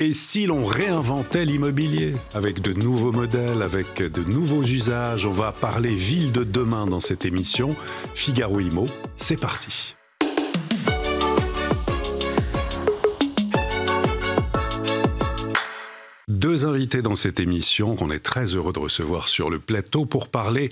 Et si l'on réinventait l'immobilier avec de nouveaux modèles, avec de nouveaux usages? On va parler ville de demain dans cette émission. Figaro Immo, c'est parti. Deux invités dans cette émission qu'on est très heureux de recevoir sur le plateau pour parler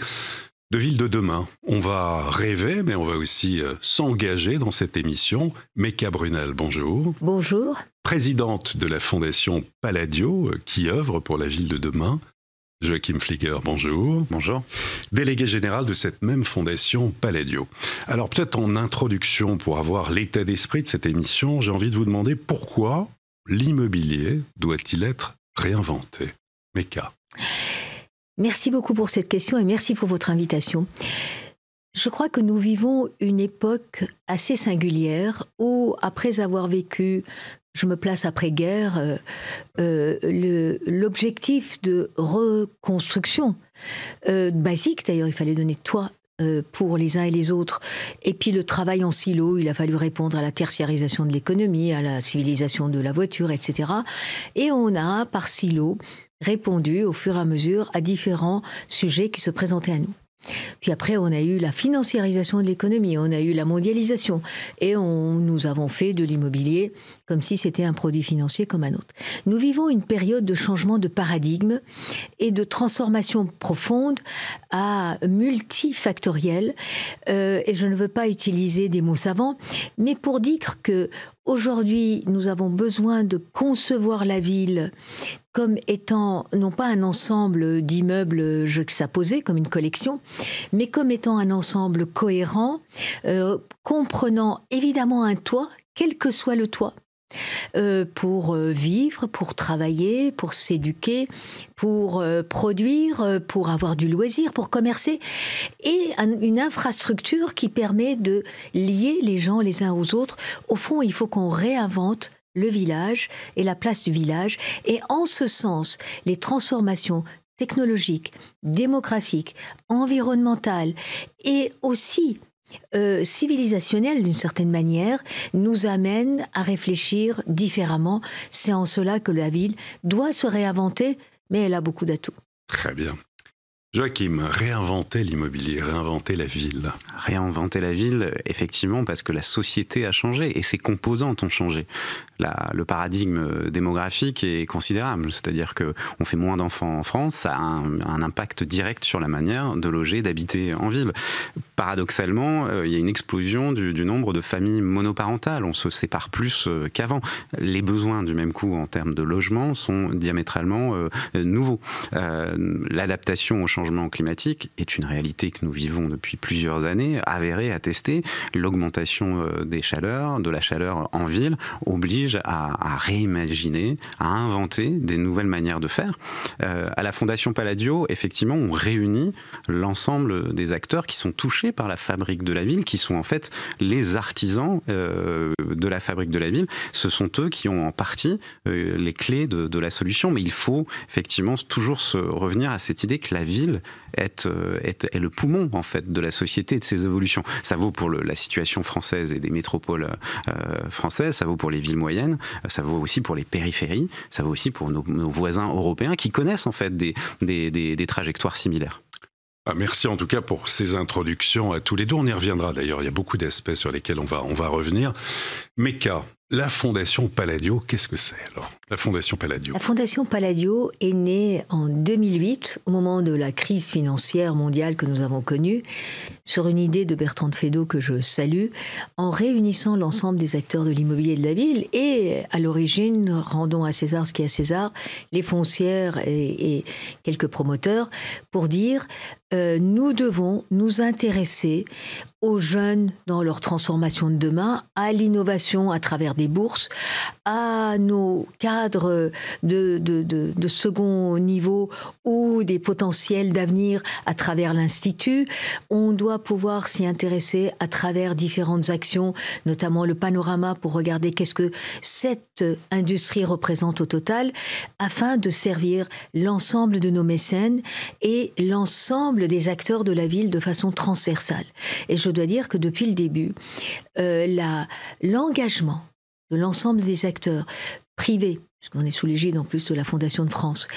de ville de demain. On va rêver, mais on va aussi s'engager dans cette émission. Mecca Brunel, bonjour. Bonjour. Présidente de la Fondation Palladio, qui œuvre pour la ville de demain. Joachim Flieger, bonjour. Bonjour. Délégué général de cette même Fondation Palladio. Alors peut-être en introduction, pour avoir l'état d'esprit de cette émission, j'ai envie de vous demander pourquoi l'immobilier doit-il être réinventé? Mecca. Merci beaucoup pour cette question et merci pour votre invitation. Je crois que nous vivons une époque assez singulière où, après avoir vécu, je me place après-guerre, l'objectif de reconstruction, basique d'ailleurs, il fallait donner toit pour les uns et les autres. Et puis le travail en silo, il a fallu répondre à la tertiarisation de l'économie, à la civilisation de la voiture, etc. Et on a, par silo, répondu au fur et à mesure à différents sujets qui se présentaient à nous. Puis après, on a eu la financiarisation de l'économie, on a eu la mondialisation et nous avons fait de l'immobilier comme si c'était un produit financier comme un autre. Nous vivons une période de changement de paradigme et de transformation profonde à multifactorielle. Et je ne veux pas utiliser des mots savants, mais pour dire que aujourd'hui, nous avons besoin de concevoir la ville comme étant, non pas un ensemble d'immeubles juxtaposés, comme une collection, mais comme étant un ensemble cohérent, comprenant évidemment un toit, quel que soit le toit, pour vivre, pour travailler, pour s'éduquer, pour produire, pour avoir du loisir, pour commercer, et une infrastructure qui permet de lier les gens les uns aux autres. Au fond, il faut qu'on réinvente le village et la place du village. Et en ce sens, les transformations technologiques, démographiques, environnementales et aussi civilisationnelles d'une certaine manière, nous amènent à réfléchir différemment. C'est en cela que la ville doit se réinventer, mais elle a beaucoup d'atouts. Très bien. Joachim, réinventer l'immobilier, réinventer la ville. Réinventer la ville, effectivement, parce que la société a changé et ses composantes ont changé. Le paradigme démographique est considérable, c'est-à-dire qu'on fait moins d'enfants en France, ça a un impact direct sur la manière de loger, d'habiter en ville. Paradoxalement, il y a une explosion du nombre de familles monoparentales, on se sépare plus qu'avant. Les besoins du même coup en termes de logement sont diamétralement nouveaux. L'adaptation au changement climatique est une réalité que nous vivons depuis plusieurs années, avérée, attestée. L'augmentation des chaleurs, de la chaleur en ville, oblige à réimaginer, à inventer des nouvelles manières de faire. À la Fondation Palladio, effectivement, on réunit l'ensemble des acteurs qui sont touchés par la fabrique de la ville, qui sont en fait les artisans de la fabrique de la ville. Ce sont eux qui ont en partie les clés de la solution, mais il faut effectivement toujours revenir à cette idée que la ville est le poumon en fait de la société et de ses évolutions. Ça vaut pour la situation française et des métropoles françaises, ça vaut pour les villes moyennes, ça vaut aussi pour les périphéries, ça vaut aussi pour nos voisins européens qui connaissent en fait des trajectoires similaires. Merci en tout cas pour ces introductions à tous les deux. On y reviendra d'ailleurs, il y a beaucoup d'aspects sur lesquels on va revenir. Mecca, la Fondation Palladio, qu'est-ce que c'est alors, la Fondation Palladio? La Fondation Palladio est née en 2008, au moment de la crise financière mondiale que nous avons connue, sur une idée de Bertrand de Feydeau que je salue, en réunissant l'ensemble des acteurs de l'immobilier de la ville et à l'origine, rendons à César ce qui est à César, les foncières et quelques promoteurs, pour dire nous devons nous intéresser aux jeunes dans leur transformation de demain, à l'innovation à travers des bourses, à nos cadres de second niveau ou des potentiels d'avenir à travers l'Institut. On doit pouvoir s'y intéresser à travers différentes actions, notamment le panorama pour regarder qu'est-ce que cette industrie représente au total, afin de servir l'ensemble de nos mécènes et l'ensemble des acteurs de la ville de façon transversale. Et je dois dire que depuis le début, l'engagement de l'ensemble des acteurs privés, puisqu'on est sous l'égide en plus de la Fondation de France,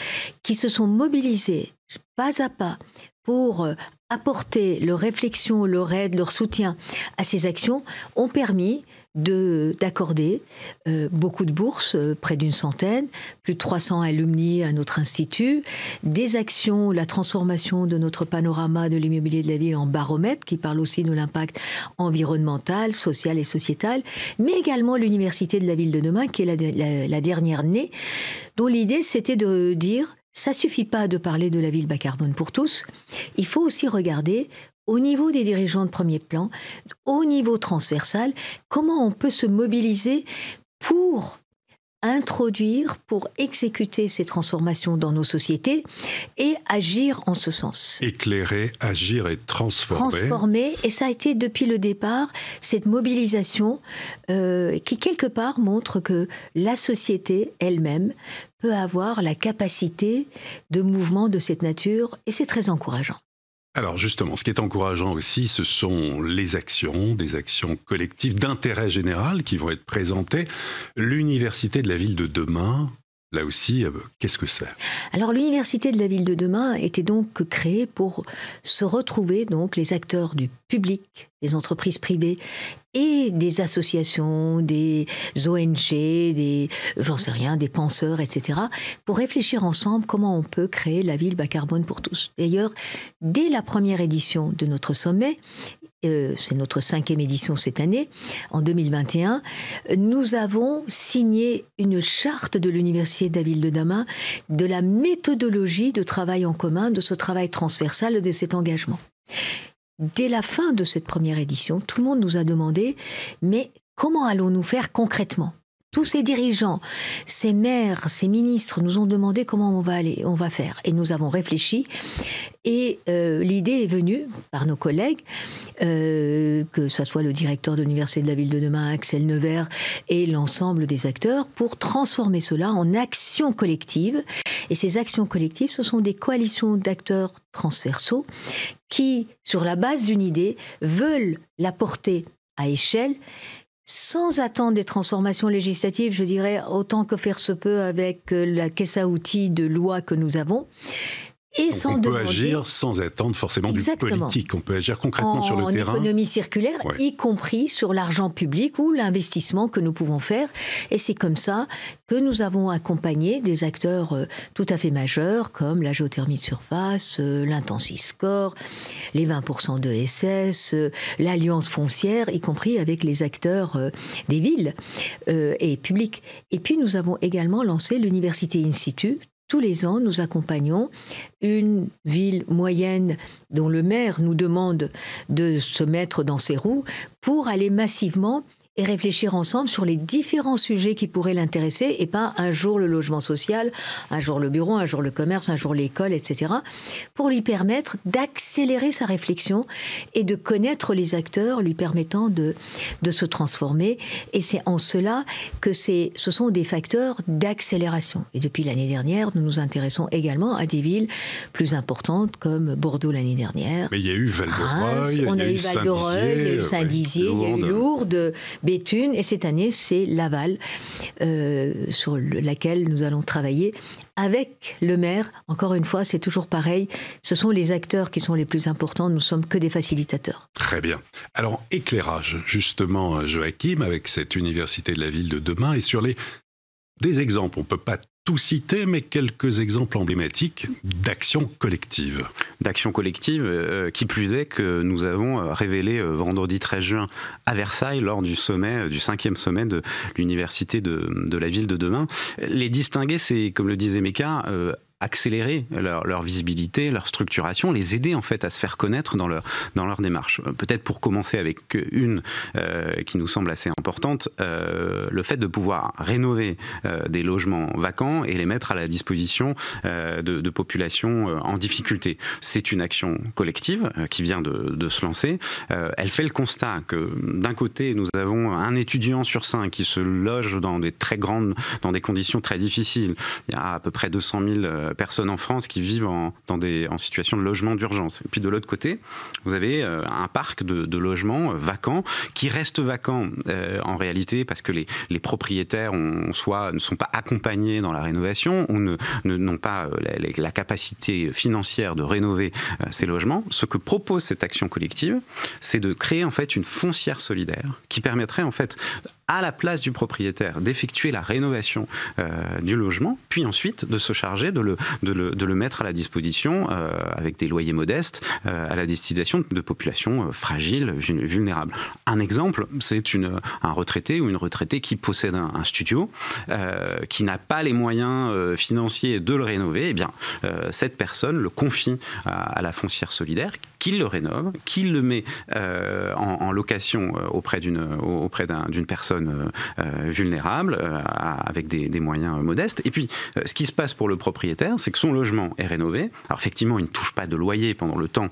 qui se sont mobilisés pas à pas pour apporter leur réflexion, leur aide, leur soutien à ces actions, ont permis d'accorder beaucoup de bourses, près d'une centaine, plus de 300 alumni à notre institut, des actions, la transformation de notre panorama de l'immobilier de la ville en baromètre, qui parle aussi de l'impact environnemental, social et sociétal, mais également l'Université de la ville de demain, qui est la dernière née, dont l'idée c'était de dire, ça suffit pas de parler de la ville bas carbone pour tous, il faut aussi regarder au niveau des dirigeants de premier plan, au niveau transversal, comment on peut se mobiliser pour introduire, pour exécuter ces transformations dans nos sociétés et agir en ce sens. Éclairer, agir et transformer. Transformer, et ça a été depuis le départ cette mobilisation qui quelque part montre que la société elle-même peut avoir la capacité de mouvement de cette nature, et c'est très encourageant. Alors justement, ce qui est encourageant aussi, ce sont les actions, des actions collectives d'intérêt général qui vont être présentées. L'Université de la ville de demain, là aussi, qu'est-ce que c'est ? Alors l'Université de la ville de demain était donc créée pour se retrouver, donc les acteurs du public, des entreprises privées et des associations, des ONG, j'en sais rien, des penseurs, etc., pour réfléchir ensemble comment on peut créer la ville bas carbone pour tous. D'ailleurs, dès la première édition de notre sommet, c'est notre 5e édition cette année, en 2021, nous avons signé une charte de l'Université de la ville de demain de la méthodologie de travail en commun, de ce travail transversal, de cet engagement. Dès la fin de cette première édition, tout le monde nous a demandé « mais comment allons-nous faire concrètement ?» Tous ces dirigeants, ces maires, ces ministres nous ont demandé comment on va faire. Et nous avons réfléchi. Et l'idée est venue par nos collègues, que ce soit le directeur de l'Université de la ville de demain, Axel Nevers, et l'ensemble des acteurs, pour transformer cela en actions collectives. Et ces actions collectives, ce sont des coalitions d'acteurs transversaux qui, sur la base d'une idée, veulent la porter à échelle, sans attendre des transformations législatives, je dirais, autant que faire se peut avec la caisse à outils de loi que nous avons. Et donc on peut agir sans attendre forcément du politique. On peut agir concrètement sur le terrain. En économie circulaire, ouais. Y compris sur l'argent public ou l'investissement que nous pouvons faire. Et c'est comme ça que nous avons accompagné des acteurs tout à fait majeurs, comme la géothermie de surface, l'Intensiscore, les 20% de SS, l'Alliance foncière, y compris avec les acteurs des villes et publics. Et puis nous avons également lancé l'Université Institute. Tous les ans, nous accompagnons une ville moyenne dont le maire nous demande de se mettre dans ses roues pour aller massivement et réfléchir ensemble sur les différents sujets qui pourraient l'intéresser, et pas un jour le logement social, un jour le bureau, un jour le commerce, un jour l'école, etc., pour lui permettre d'accélérer sa réflexion et de connaître les acteurs lui permettant de se transformer. Et c'est en cela que ce sont des facteurs d'accélération. Et depuis l'année dernière, nous nous intéressons également à des villes plus importantes comme Bordeaux l'année dernière. Mais il y a eu Val-de-Reuil, on a eu Val-de-Reuil, il y a eu Saint-Dizier, il y a eu Lourdes, Béthune, et cette année, c'est Laval, sur laquelle nous allons travailler avec le maire. Encore une fois, c'est toujours pareil. Ce sont les acteurs qui sont les plus importants. Nous ne sommes que des facilitateurs. Très bien. Alors, éclairage, justement, Joachim, avec cette Université de la ville de demain, et sur des exemples. On ne peut pas tout citer, mais quelques exemples emblématiques d'actions collectives. D'actions collectives, qui plus est que nous avons révélé vendredi 13 juin à Versailles, lors du sommet, du 5e sommet de l'Université de la ville de demain. Les distinguer, c'est, comme le disait Meka, accélérer leur visibilité, leur structuration, les aider en fait à se faire connaître dans leur démarche. Peut-être pour commencer avec une qui nous semble assez importante, le fait de pouvoir rénover des logements vacants logements et les mettre à la disposition de populations en difficulté. C'est une action collective qui vient de se lancer. Elle fait le constat que d'un côté, nous avons un étudiant sur 5 qui se loge dans des conditions très difficiles. Il y a à peu près 200 000 personnes en France qui vivent en situation de logement d'urgence. Et puis de l'autre côté, vous avez un parc de logements vacants qui restent vacants en réalité parce que les propriétaires ne sont pas accompagnés dans la rénovation ou n'ont pas la capacité financière de rénover ces logements. Ce que propose cette action collective, c'est de créer en fait une foncière solidaire qui permettrait en fait à la place du propriétaire d'effectuer la rénovation du logement, puis ensuite de se charger de le mettre à la disposition avec des loyers modestes à la destination de populations fragiles, vulnérables. Un exemple, c'est un retraité ou une retraitée qui possède un studio, qui n'a pas les moyens financiers de le rénover. Eh bien, cette personne le confie à la foncière solidaire, qui le rénove, qui le met en location auprès d'une personne vulnérable, avec des moyens modestes. Et puis, ce qui se passe pour le propriétaire, c'est que son logement est rénové. Alors, effectivement, il ne touche pas de loyer pendant le temps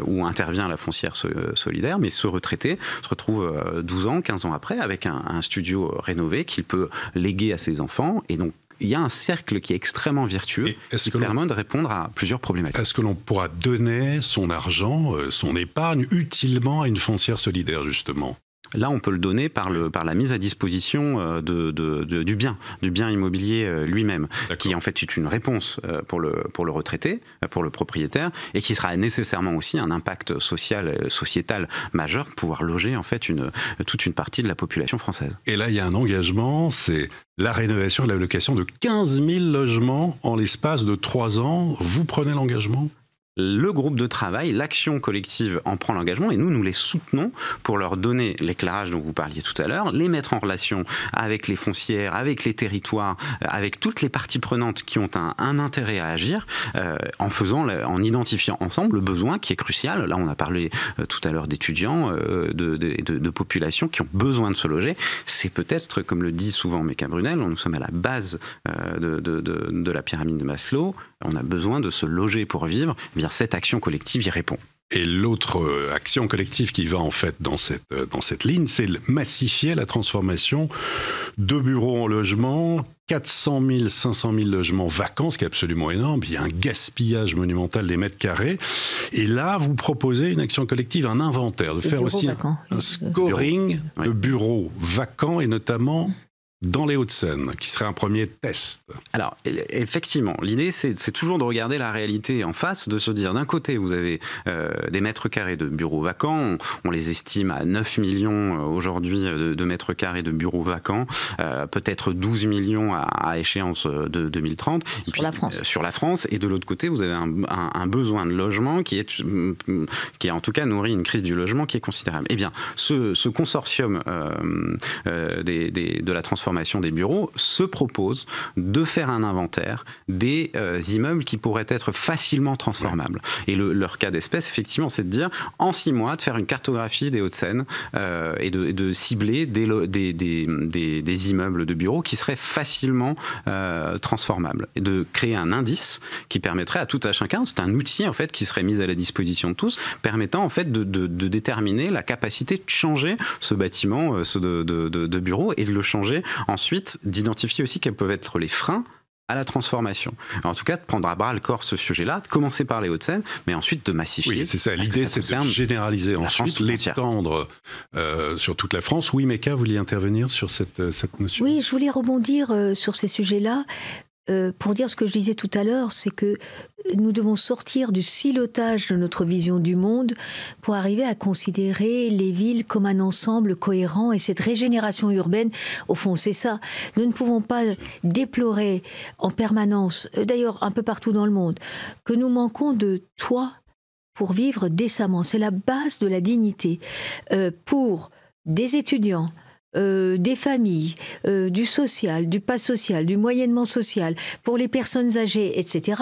où intervient la foncière solidaire, mais ce retraité se retrouve 12 ans, 15 ans après, avec un studio rénové qu'il peut léguer à ses enfants. Et donc, il y a un cercle qui est extrêmement vertueux qui permet de répondre à plusieurs problématiques. Est-ce que l'on pourra donner son argent, son épargne, utilement à une foncière solidaire, justement ? Là, on peut le donner par la mise à disposition du bien immobilier lui-même, qui en fait est une réponse pour le retraité, pour le propriétaire, et qui sera nécessairement aussi un impact sociétal majeur pour pouvoir loger en fait toute une partie de la population française. Et là, il y a un engagement, c'est la rénovation et la location de 15 000 logements en l'espace de 3 ans. Vous prenez l'engagement ? Le groupe de travail, l'action collective en prend l'engagement et nous les soutenons pour leur donner l'éclairage dont vous parliez tout à l'heure, les mettre en relation avec les foncières, avec les territoires, avec toutes les parties prenantes qui ont un intérêt à agir, en identifiant ensemble le besoin qui est crucial. Là, on a parlé tout à l'heure d'étudiants, de populations qui ont besoin de se loger. C'est peut-être, comme le dit souvent Mecca Brunel, nous sommes à la base de la pyramide de Maslow. On a besoin de se loger pour vivre. Eh bien, cette action collective y répond. Et l'autre action collective qui va en fait dans cette ligne, c'est massifier la transformation de bureaux en logements. 400 000, 500 000 logements vacants, ce qui est absolument énorme. Il y a un gaspillage monumental des mètres carrés. Et là, vous proposez une action collective, un inventaire, de faire aussi un scoring de bureaux vacants et notamment dans les Hauts-de-Seine, qui serait un premier test. Alors, effectivement, l'idée, c'est toujours de regarder la réalité en face, de se dire, d'un côté, vous avez des mètres carrés de bureaux vacants, on les estime à 9 millions aujourd'hui de mètres carrés de bureaux vacants, peut-être 12 millions à échéance de 2030. Et puis, sur la France. Et de l'autre côté, vous avez un besoin de logement qui est en tout cas nourri une crise du logement qui est considérable. Eh bien, ce consortium de la transformation des bureaux se propose de faire un inventaire des immeubles qui pourraient être facilement transformables. Et leur cas d'espèce, effectivement, c'est de dire, en 6 mois, de faire une cartographie des Hauts-de-Seine et de cibler des immeubles de bureaux qui seraient facilement transformables. Et de créer un indice qui permettrait à tout à chacun, c'est un outil en fait qui serait mis à la disposition de tous, permettant en fait de déterminer la capacité de changer ce bâtiment de bureaux et de le changer ensuite, d'identifier aussi quels peuvent être les freins à la transformation. En tout cas, de prendre à bras le corps ce sujet-là, de commencer par les Hauts-de-Seine, mais ensuite de massifier. Oui, c'est ça. L'idée, c'est de généraliser ensuite, l'étendre sur toute la France. Oui, Mecca, vous vouliez intervenir sur cette notion ? Oui, je voulais rebondir sur ces sujets-là. Pour dire ce que je disais tout à l'heure, c'est que nous devons sortir du silotage de notre vision du monde pour arriver à considérer les villes comme un ensemble cohérent. Et cette régénération urbaine, au fond, c'est ça. Nous ne pouvons pas déplorer en permanence, d'ailleurs un peu partout dans le monde, que nous manquons de toit pour vivre décemment. C'est la base de la dignité pour des étudiants, des familles, du social, du pas social, du moyennement social, pour les personnes âgées, etc.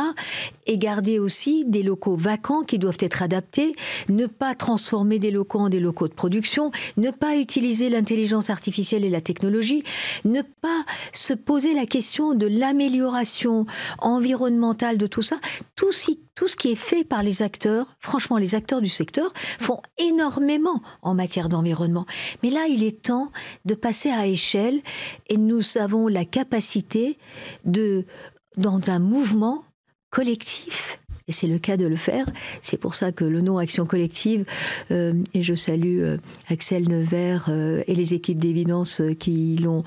Et garder aussi des locaux vacants qui doivent être adaptés, ne pas transformer des locaux en des locaux de production, ne pas utiliser l'intelligence artificielle et la technologie, ne pas se poser la question de l'amélioration environnementale de tout ça. Tout ce qui est fait par les acteurs, franchement, les acteurs du secteur font énormément en matière d'environnement. Mais là, il est temps de passer à échelle et nous avons la capacité dans un mouvement collectif, et c'est le cas de le faire. C'est pour ça que le nom Action Collective, et je salue Axel Nevers et les équipes d'Évidence qui l'ont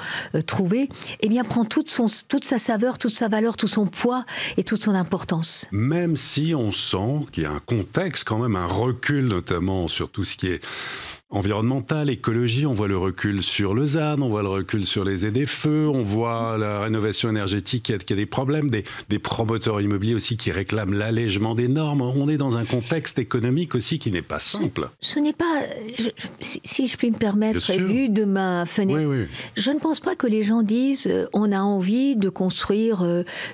trouvé, eh bien prend toute sa saveur, toute sa valeur, tout son poids et toute son importance. Même si on sent qu'il y a un contexte, quand même un recul, notamment sur tout ce qui est environnemental, écologie, on voit le recul sur le ZAN, on voit le recul sur les ZFE, on voit la rénovation énergétique qui a des problèmes, des promoteurs immobiliers aussi qui réclament l'allègement des normes. On est dans un contexte économique aussi qui n'est pas simple. Ce n'est pas, si je puis me permettre, vu de ma fenêtre, oui. Je ne pense pas que les gens disent on a envie de construire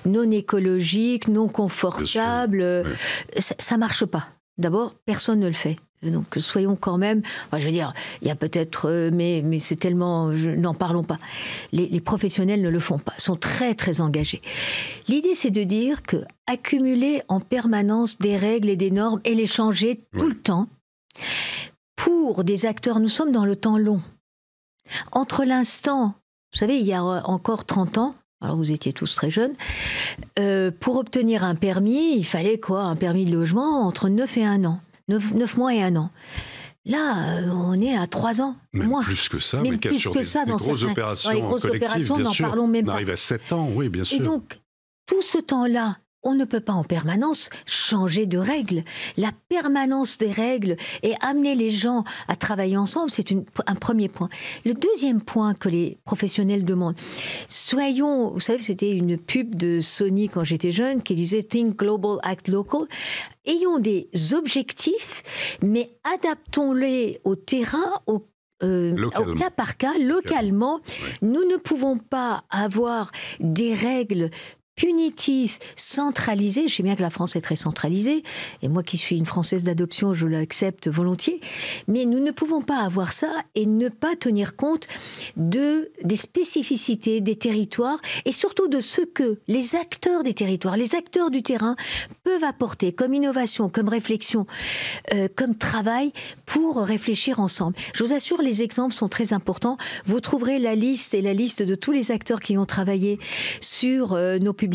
non écologique, non confortable. Oui. Ça ne marche pas. D'abord, personne ne le fait. Donc soyons quand même, je veux dire, il y a peut-être, mais c'est tellement, n'en parlons pas. Les professionnels ne le font pas, sont très très engagés. L'idée c'est de dire que accumuler en permanence des règles et des normes et les changer tout le temps, pour des acteurs, nous sommes dans le temps long. Entre l'instant, vous savez, il y a encore 30 ans, alors vous étiez tous très jeunes, pour obtenir un permis, il fallait un permis de logement entre 9 et 1 an. 9 mois et 1 an. Là, on est à 3 ans. Même moins. Plus que ça, même mais plus sur que ça, dans les grosses opérations, n'en parlons même pas. On arrive à 7 ans, oui, bien sûr. Et donc, tout ce temps-là, on ne peut pas en permanence changer de règles. La permanence des règles et amener les gens à travailler ensemble, c'est un premier point. Le deuxième point que les professionnels demandent, soyons, vous savez, c'était une pub de Sony quand j'étais jeune qui disait « Think global, act local ». Ayons des objectifs, mais adaptons-les au terrain, au cas par cas, localement. Nous ne pouvons pas avoir des règles punitif, centralisé. Je sais bien que la France est très centralisée, et moi qui suis une Française d'adoption, je l'accepte volontiers, mais nous ne pouvons pas avoir ça et ne pas tenir compte des spécificités des territoires et surtout de ce que les acteurs des territoires, les acteurs du terrain peuvent apporter comme innovation, comme réflexion, comme travail pour réfléchir ensemble. Je vous assure, les exemples sont très importants. Vous trouverez la liste de tous les acteurs qui ont travaillé sur nos publications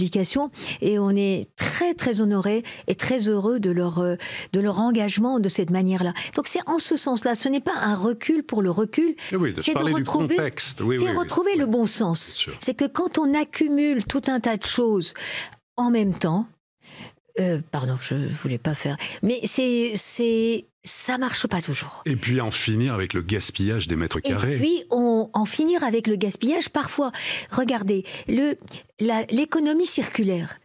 et on est très très honorés et très heureux de leur engagement de cette manière-là. Donc c'est en ce sens-là, ce n'est pas un recul pour le recul, c'est de retrouver le bon sens. C'est que quand on accumule tout un tas de choses en même temps, pardon, je ne voulais pas faire, mais ça marche pas toujours. Et puis en finir avec le gaspillage des mètres carrés. Et puis en finir avec le gaspillage. Parfois, regardez, l'économie circulaire.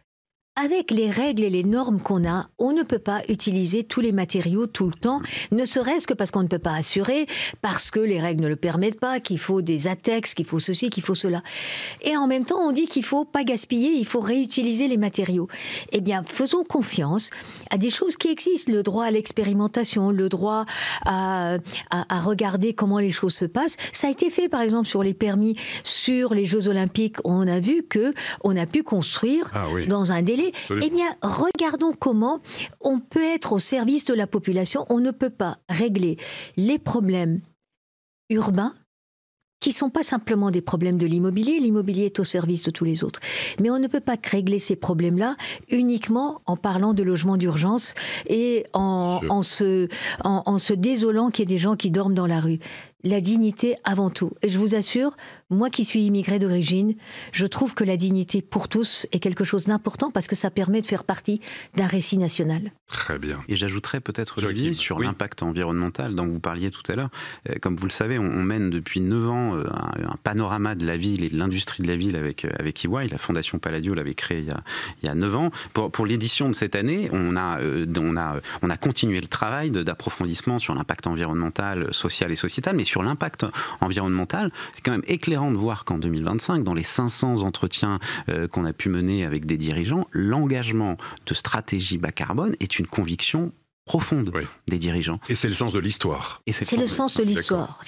Avec les règles et les normes qu'on a, on ne peut pas utiliser tous les matériaux tout le temps, ne serait-ce que parce qu'on ne peut pas assurer, parce que les règles ne le permettent pas, qu'il faut des ATEX, qu'il faut ceci, qu'il faut cela. Et en même temps, on dit qu'il ne faut pas gaspiller, il faut réutiliser les matériaux. Eh bien, faisons confiance à des choses qui existent, le droit à l'expérimentation, le droit à regarder comment les choses se passent. Ça a été fait, par exemple, sur les permis, sur les Jeux Olympiques. On a vu qu'on a pu construire dans un délai. Eh bien, regardons comment on peut être au service de la population. On ne peut pas régler les problèmes urbains qui ne sont pas simplement des problèmes de l'immobilier. L'immobilier est au service de tous les autres. Mais on ne peut pas régler ces problèmes-là uniquement en parlant de logement d'urgence et en se désolant qu'il y ait des gens qui dorment dans la rue. La dignité avant tout. Et je vous assure, Moi qui suis immigrée d'origine, je trouve que la dignité pour tous est quelque chose d'important parce que ça permet de faire partie d'un récit national. Très bien. Et j'ajouterais peut-être, Olivier, sur l'impact environnemental dont vous parliez tout à l'heure. Comme vous le savez, on mène depuis 9 ans un panorama de la ville et de l'industrie de la ville avec EY. La Fondation Palladio l'avait créé il y a 9 ans. Pour l'édition de cette année, on a continué le travail d'approfondissement sur l'impact environnemental, social et sociétal, mais sur l'impact environnemental, c'est quand même éclairant de voir qu'en 2025, dans les 500 entretiens qu'on a pu mener avec des dirigeants, l'engagement de stratégie bas carbone est une conviction profonde des dirigeants. Et c'est le sens de l'histoire. C'est le sens de l'histoire.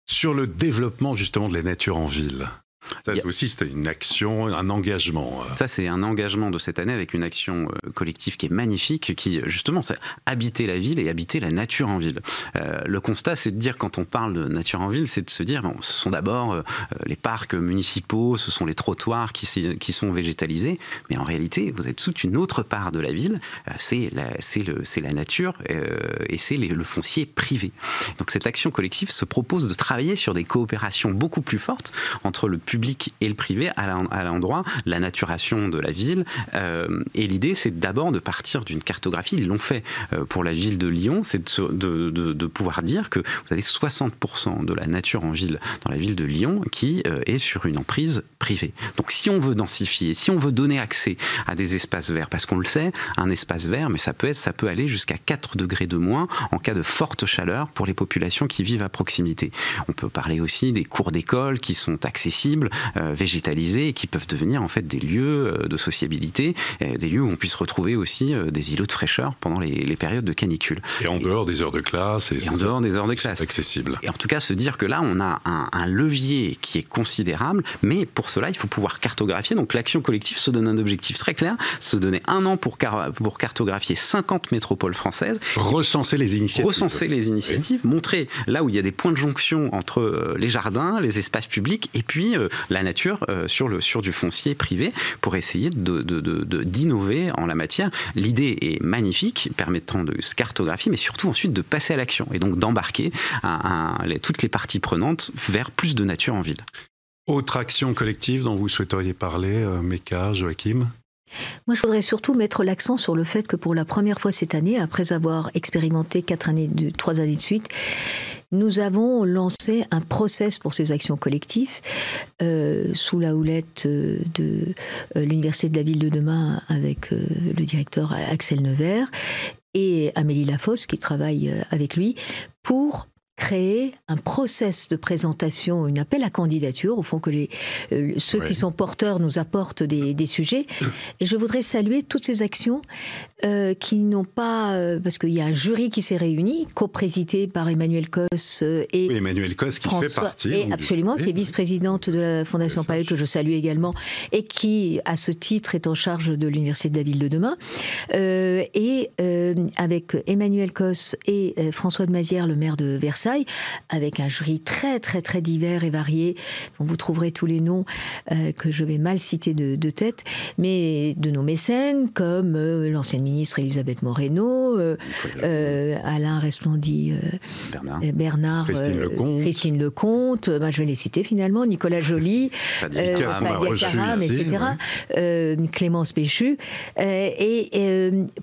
Sur le développement justement de la nature en ville. Ça aussi, c'était une action, un engagement. Ça, c'est un engagement de cette année avec une action collective qui est magnifique, qui, justement, c'est habiter la ville et habiter la nature en ville. Le constat, c'est de dire, quand on parle de nature en ville, c'est de se dire, bon, ce sont d'abord les parcs municipaux, ce sont les trottoirs qui sont végétalisés, mais en réalité, vous êtes toute une autre part de la ville, c'est la nature et c'est le foncier privé. Donc cette action collective se propose de travailler sur des coopérations beaucoup plus fortes entre le public et le privé à l'endroit, la naturation de la ville. Et l'idée, c'est d'abord de partir d'une cartographie. Ils l'ont fait pour la ville de Lyon, c'est de pouvoir dire que vous avez 60% de la nature en ville, dans la ville de Lyon, qui est sur une emprise privée. Donc si on veut densifier, si on veut donner accès à des espaces verts, parce qu'on le sait, un espace vert, mais ça peut aller jusqu'à 4 degrés de moins en cas de forte chaleur pour les populations qui vivent à proximité. On peut parler aussi des cours d'école qui sont accessibles, végétalisés, et qui peuvent devenir en fait des lieux de sociabilité, des lieux où on puisse retrouver aussi des îlots de fraîcheur pendant les périodes de canicule. Et en dehors des heures de classe. Et en dehors des heures de classe. Accessible. Et en tout cas, se dire que là, on a un levier qui est considérable, mais pour cela, il faut pouvoir cartographier. Donc l'action collective se donne un objectif très clair, se donner 1 an pour cartographier 50 métropoles françaises. Recenser les initiatives. Recenser les initiatives, montrer là où il y a des points de jonction entre les jardins, les espaces publics, et puis la nature sur du foncier privé, pour essayer d'innover en la matière. L'idée est magnifique, permettant de se cartographier, mais surtout ensuite de passer à l'action, et donc d'embarquer toutes les parties prenantes vers plus de nature en ville. Autre action collective dont vous souhaiteriez parler, Mecca, Joachim ? Moi, je voudrais surtout mettre l'accent sur le fait que pour la première fois cette année, après avoir expérimenté 3 années de suite, nous avons lancé un process pour ces actions collectives sous la houlette de l'Université de la Ville de demain avec le directeur Axel Nevers et Amélie Lafosse qui travaille avec lui pour créer un process de présentation, un appel à candidature, au fond que ceux qui sont porteurs nous apportent des sujets. Et je voudrais saluer toutes ces actions qui n'ont pas... parce qu'il y a un jury qui s'est réuni, co-présidé par Emmanuelle Cos et Emmanuelle Cos qui fait partie. Et absolument, qui est vice-présidente de la Fondation Palladio, que je salue également, et qui, à ce titre, est en charge de l'Université de la Ville de demain. Avec Emmanuelle Cos et François de Mazières, le maire de Versailles, avec un jury très très très divers et varié, dont vous trouverez tous les noms que je vais mal citer de tête, mais de nos mécènes comme l'ancienne ministre Elisabeth Moreno, Alain Resplandy, Bernard, Christine Lecomte, je vais les citer finalement, Nicolas Joly, Fadia Karam, etc., Clémence Péchu,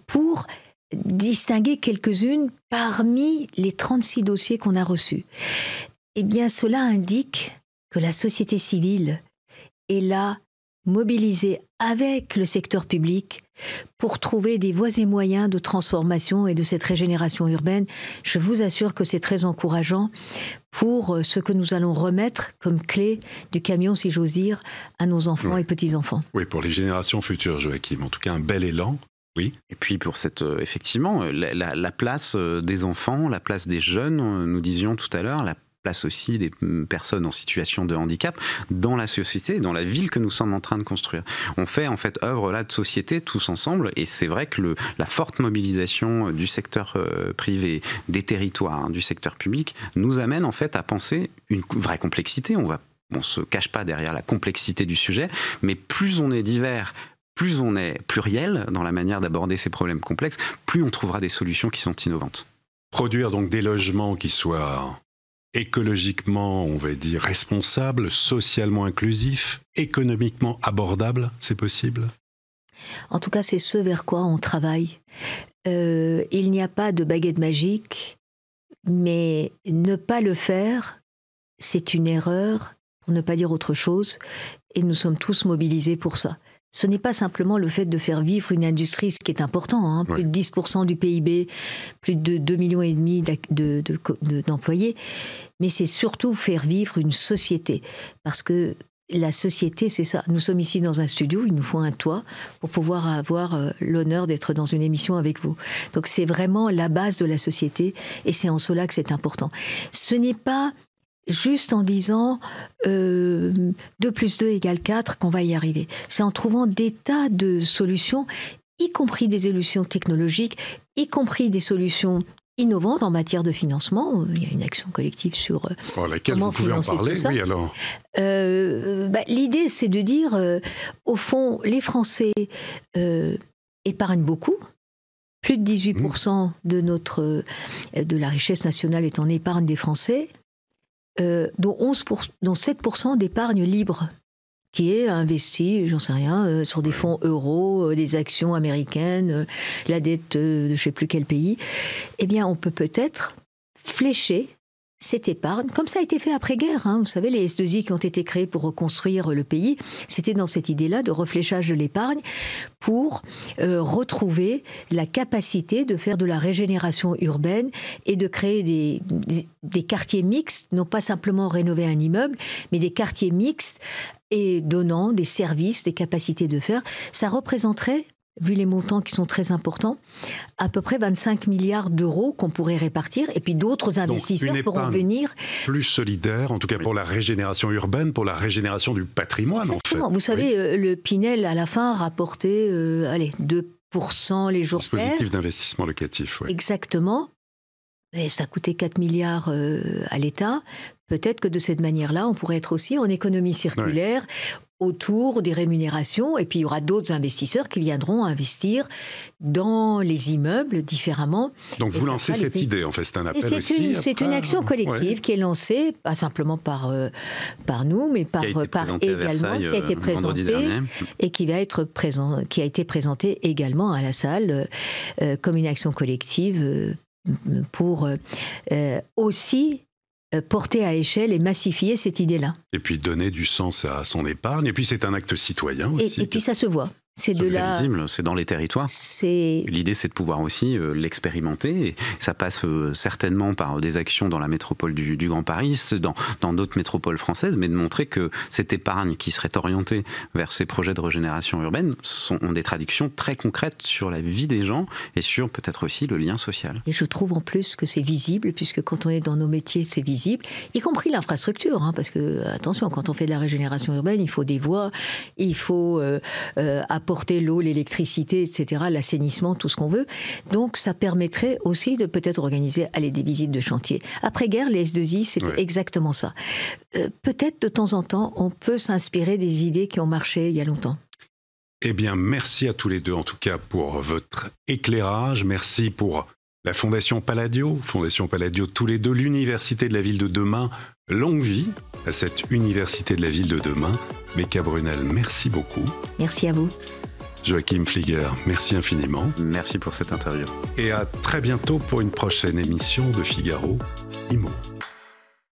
pour distinguer quelques-unes parmi les 36 dossiers qu'on a reçus. Eh bien, cela indique que la société civile est là, mobilisée avec le secteur public pour trouver des voies et moyens de transformation et de cette régénération urbaine. Je vous assure que c'est très encourageant pour ce que nous allons remettre comme clé du camion, si j'ose dire, à nos enfants et petits-enfants. Oui, pour les générations futures, Joachim. En tout cas, un bel élan. Oui. Et puis pour effectivement, la place des enfants, la place des jeunes, nous disions tout à l'heure, la place aussi des personnes en situation de handicap dans la société, dans la ville que nous sommes en train de construire. On fait en fait œuvre là de société tous ensemble, et c'est vrai que la forte mobilisation du secteur privé, des territoires, du secteur public, nous amène en fait à penser une vraie complexité. On ne se cache pas derrière la complexité du sujet, mais plus on est divers, plus on est pluriel dans la manière d'aborder ces problèmes complexes, plus on trouvera des solutions qui sont innovantes. Produire donc des logements qui soient écologiquement, on va dire, responsable, socialement inclusif, économiquement abordable, c'est possible? En tout cas, c'est ce vers quoi on travaille. Il n'y a pas de baguette magique, mais ne pas le faire, c'est une erreur, pour ne pas dire autre chose, et nous sommes tous mobilisés pour ça. Ce n'est pas simplement le fait de faire vivre une industrie, ce qui est important, hein, plus de 10% du PIB, plus de 2,5 millions d'employés, mais c'est surtout faire vivre une société. Parce que la société, c'est ça. Nous sommes ici dans un studio, il nous faut un toit pour pouvoir avoir l'honneur d'être dans une émission avec vous. Donc c'est vraiment la base de la société, et c'est en cela que c'est important. Ce n'est pas juste en disant 2 plus 2 égale 4 qu'on va y arriver. C'est en trouvant des tas de solutions, y compris des solutions technologiques, y compris des solutions innovantes en matière de financement. Il y a une action collective sur laquelle comment vous pouvez en financer parler. tout ça. Oui, alors. L'idée, c'est de dire, au fond, les Français épargnent beaucoup. Plus de 18% de la richesse nationale est en épargne des Français. Dont 7% d'épargne libre, qui est investie, j'en sais rien, sur des fonds euros, des actions américaines, la dette de je ne sais plus quel pays. Eh bien, on peut peut-être flécher cette épargne, comme ça a été fait après-guerre. Hein. Vous savez, les S2I qui ont été créés pour reconstruire le pays, c'était dans cette idée-là de refléchage de l'épargne pour retrouver la capacité de faire de la régénération urbaine et de créer des quartiers mixtes, non pas simplement rénover un immeuble, mais des quartiers mixtes et donnant des services, des capacités de faire. Ça représenterait, vu les montants qui sont très importants, à peu près 25 milliards d'euros qu'on pourrait répartir, et puis d'autres investisseurs pourront venir. Plus solidaire, en tout cas pour la régénération urbaine, pour la régénération du patrimoine. Exactement. En fait. Vous savez, le Pinel, à la fin, rapportait 2% les jours pairs. Dispositif d'investissement locatif, oui. Exactement. Et ça coûtait 4 milliards à l'État. Peut-être que de cette manière-là, on pourrait être aussi en économie circulaire, autour des rémunérations, et puis il y aura d'autres investisseurs qui viendront investir dans les immeubles différemment. Donc vous lancez cette idée, en fait, c'est un appel aussi. C'est une action collective qui est lancée, pas simplement par nous, mais par également, qui a été présentée et qui a été présentée également à la salle comme une action collective pour aussi porter à échelle et massifier cette idée-là. Et puis donner du sens à son épargne. Et puis c'est un acte citoyen aussi. Et puis ça se voit. C'est visible, c'est dans les territoires. L'idée, c'est de pouvoir aussi l'expérimenter. Et ça passe certainement par des actions dans la métropole du Grand Paris, dans d'autres métropoles françaises, mais de montrer que cette épargne qui serait orientée vers ces projets de régénération urbaine ont des traductions très concrètes sur la vie des gens et sur peut-être aussi le lien social. Et je trouve en plus que c'est visible, puisque quand on est dans nos métiers, c'est visible, y compris l'infrastructure, hein, parce que, attention, quand on fait de la régénération urbaine, il faut des voies, il faut apporter l'eau, l'électricité, etc., l'assainissement, tout ce qu'on veut. Donc, ça permettrait aussi de peut-être organiser des visites de chantier. Après-guerre, les S2I, c'était exactement ça. Peut-être, de temps en temps, on peut s'inspirer des idées qui ont marché il y a longtemps. Eh bien, merci à tous les deux, en tout cas, pour votre éclairage. Merci pour la Fondation Palladio, tous les deux, l'Université de la Ville de demain. Longue vie à cette Université de la Ville de demain. Mecca Brunel, merci beaucoup. Merci à vous. Joachim Flieger, merci infiniment. Merci pour cette interview. Et à très bientôt pour une prochaine émission de Figaro Immo.